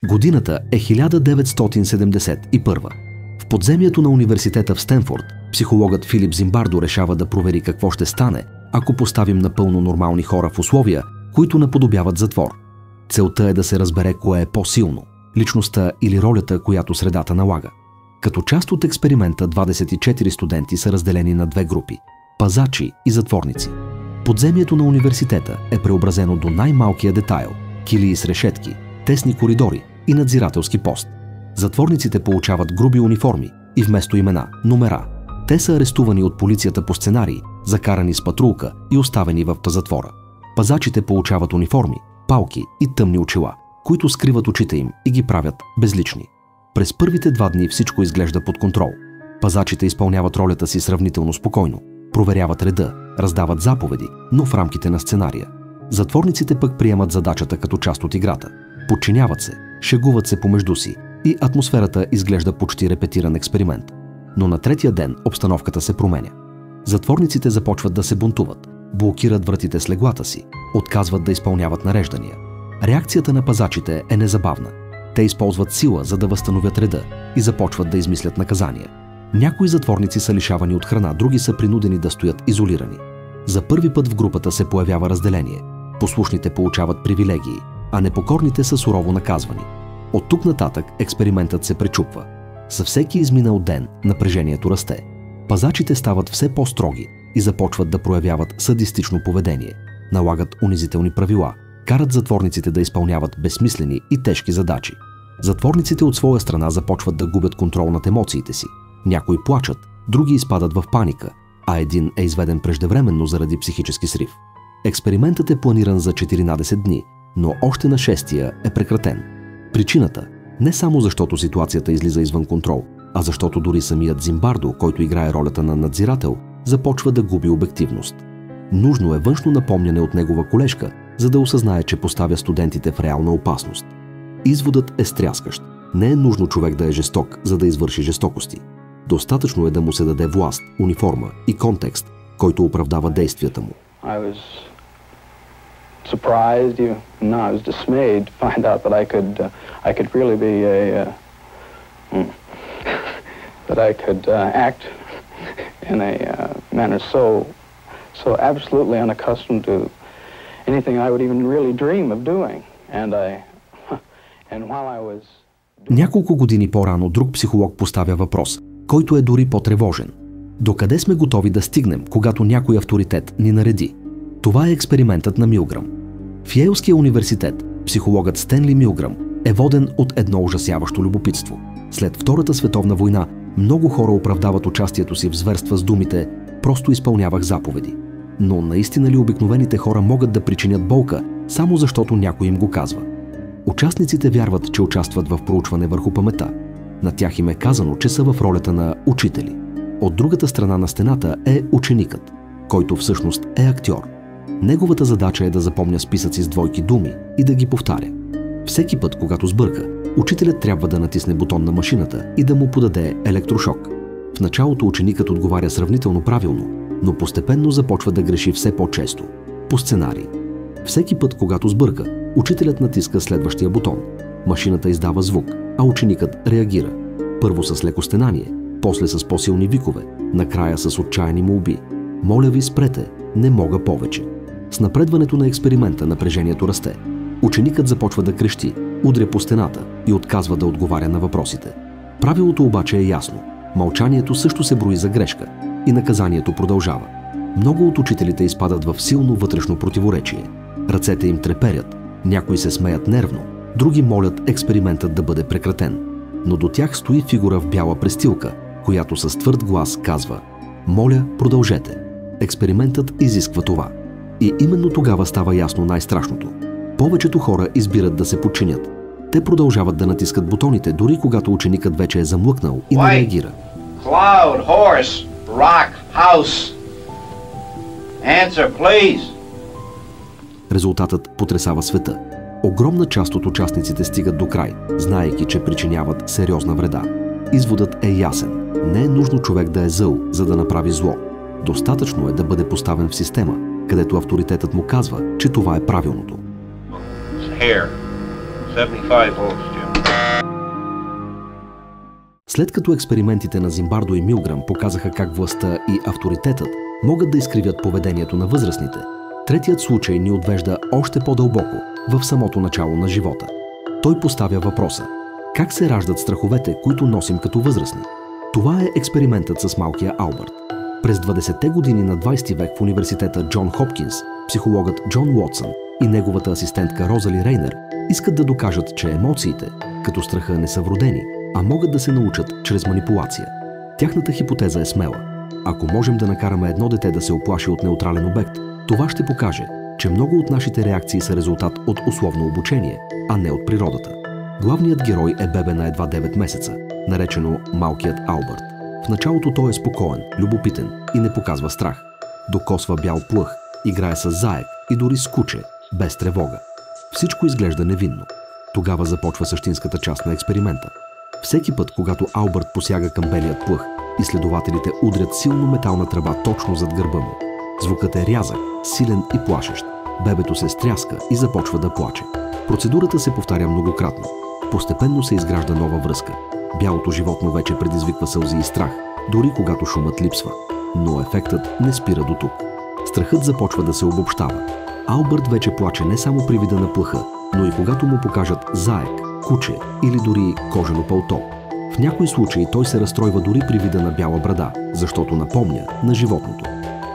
Годината е 1971. В подземието на университета в Стенфорд психологът Филип Зимбардо решава да провери какво ще стане, ако поставим напълно нормални хора в условия, които наподобяват затвор. Целта е да се разбере кое е по-силно – личността или ролята, която средата налага. Като част от експеримента 24 студенти са разделени на две групи – пазачи и затворници. Подземието на университета е преобразено до най-малкия детайл – килии с решетки, тесни коридори и надзирателски пост. Затворниците получават груби униформи и вместо имена – номера. Те са арестувани от полицията по сценарии, закарани с патрулка и оставени в затвора. Пазачите получават униформи, палки и тъмни очила, които скриват очите им и ги правят безлични. През първите 2 дни всичко изглежда под контрол. Пазачите изпълняват ролята си сравнително спокойно, проверяват реда, раздават заповеди, но в рамките на сценария. Затворниците пък приемат задачата като част от играта. Подчиняват се, шегуват се помежду си и атмосферата изглежда почти репетиран експеримент. Но на 3-я ден обстановката се променя. Затворниците започват да се бунтуват, блокират вратите с леглата си, отказват да изпълняват нареждания. Реакцията на пазачите е незабавна. Те използват сила, за да възстановят реда и започват да измислят наказания. Някои затворници са лишавани от храна, други са принудени да стоят изолирани. За първи път в групата се появява разделение. Послушните получават привилегии, а непокорните са сурово наказвани. От тук нататък експериментът се пречупва. За всеки изминал ден напрежението расте. Пазачите стават все по-строги и започват да проявяват садистично поведение. Налагат унизителни правила, карат затворниците да изпълняват безсмислени и тежки задачи. Затворниците от своя страна започват да губят контрол над емоциите си. Някои плачат, други изпадат в паника, а един е изведен преждевременно заради психически срив. Експериментът е планиран за 14 дни, но още на 6-тия е прекратен. Причината – не само защото ситуацията излиза извън контрол, а защото дори самият Зимбардо, който играе ролята на надзирател, започва да губи обективност. Нужно е външно напомняне от негова колежка, за да осъзнае, че поставя студентите в реална опасност. Изводът е стряскащ. Не е нужно човек да е жесток, за да извърши жестокости. Достатъчно е да му се даде власт, униформа и контекст, който оправдава действията му. Surprised, even no, I was dismayed to find out that I could really be that I could act in a manner so absolutely unaccustomed to anything I would even really dream of doing, and while I was. Няколко години по-рано друг психолог поставя въпрос, който е дори по-тревожен. Докъде сме готови да стигнем, когато някой авторитет ни нареди? Това е експериментът на Милграм. В Йейлския университет психологът Стенли Милграм е воден от едно ужасяващо любопитство. След Втората световна война много хора оправдават участието си в зверства с думите «просто изпълнявах заповеди». Но наистина ли обикновените хора могат да причинят болка, само защото някой им го казва? Участниците вярват, че участват в проучване върху паметта. На тях им е казано, че са в ролята на учители. От другата страна на стената е ученикът, който всъщност е актьор. Неговата задача е да запомня списъци с двойки думи и да ги повтаря. Всеки път, когато сбърка, учителят трябва да натисне бутон на машината и да му подаде електрошок. В началото ученикът отговаря сравнително правилно, но постепенно започва да греши все по-често. По сценарий. Всеки път, когато сбърка, учителят натиска следващия бутон. Машината издава звук, а ученикът реагира. Първо с леко стенание, после с по-силни викове, накрая с отчаяни молби. Моля ви, спрете, не мога повече. С напредването на експеримента напрежението расте. Ученикът започва да крещи, удря по стената и отказва да отговаря на въпросите. Правилото обаче е ясно. Мълчанието също се брои за грешка и наказанието продължава. Много от учителите изпадат в силно вътрешно противоречие. Ръцете им треперят, някои се смеят нервно, други молят експериментът да бъде прекратен. Но до тях стои фигура в бяла престилка, която с твърд глас казва: «Моля, продължете». Експериментът изисква това. И именно тогава става ясно най-страшното. Повечето хора избират да се подчинят. Те продължават да натискат бутоните, дори когато ученикът вече е замлъкнал и не реагира. Cloud, horse, rock, house. Answer, please. Резултатът потресава света. Огромна част от участниците стигат до край, знаейки, че причиняват сериозна вреда. Изводът е ясен. Не е нужно човек да е зъл, за да направи зло. Достатъчно е да бъде поставен в система, където авторитетът му казва, че това е правилното. Here. 75 volts, Jim. След като експериментите на Зимбардо и Милграм показаха как властта и авторитетът могат да изкривят поведението на възрастните, третият случай ни отвежда още по-дълбоко в самото начало на живота. Той поставя въпроса: как се раждат страховете, които носим като възрастни? Това е експериментът с малкия Албърт. През 20-те години на 20 век в университета Джон Хопкинс, психологът Джон Уотсън и неговата асистентка Розали Рейнер искат да докажат, че емоциите, като страха, не са вродени, а могат да се научат чрез манипулация. Тяхната хипотеза е смела. Ако можем да накараме едно дете да се оплаши от неутрален обект, това ще покаже, че много от нашите реакции са резултат от условно обучение, а не от природата. Главният герой е бебе на едва 9 месеца, наречено малкият Албърт. В началото той е спокоен, любопитен и не показва страх. Докосва бял плъх, играе с заек и дори с куче, без тревога. Всичко изглежда невинно. Тогава започва същинската част на експеримента. Всеки път, когато Албърт посяга към белият плъх, изследователите удрят силно метална тръба точно зад гърба му. Звукът е рязък, силен и плашещ. Бебето се стряска и започва да плаче. Процедурата се повтаря многократно. Постепенно се изгражда нова връзка. Бялото животно вече предизвиква сълзи и страх, дори когато шумът липсва. Но ефектът не спира до тук. Страхът започва да се обобщава. Албърт вече плаче не само при вида на плъха, но и когато му покажат заек, куче или дори кожено пълто. В някои случаи той се разстройва дори при вида на бяла брада, защото напомня на животното.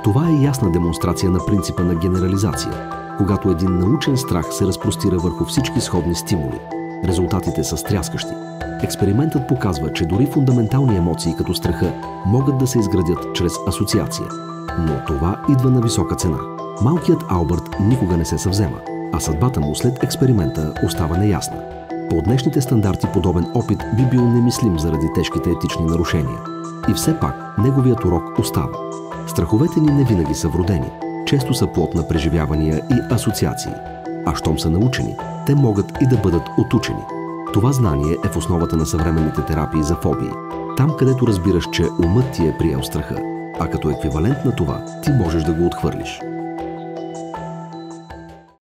Това е ясна демонстрация на принципа на генерализация, когато един научен страх се разпростира върху всички сходни стимули. Резултатите са стряскащи. Експериментът показва, че дори фундаментални емоции като страха могат да се изградят чрез асоциация. Но това идва на висока цена. Малкият Албърт никога не се съвзема, а съдбата му след експеримента остава неясна. По днешните стандарти подобен опит би бил немислим заради тежките етични нарушения. И все пак неговият урок остава. Страховете ни не винаги са вродени, често са плод на преживявания и асоциации. А щом са научени, те могат и да бъдат отучени. Това знание е в основата на съвременните терапии за фобии. Там, където разбираш, че умът ти е приел страха, а като еквивалент на това ти можеш да го отхвърлиш.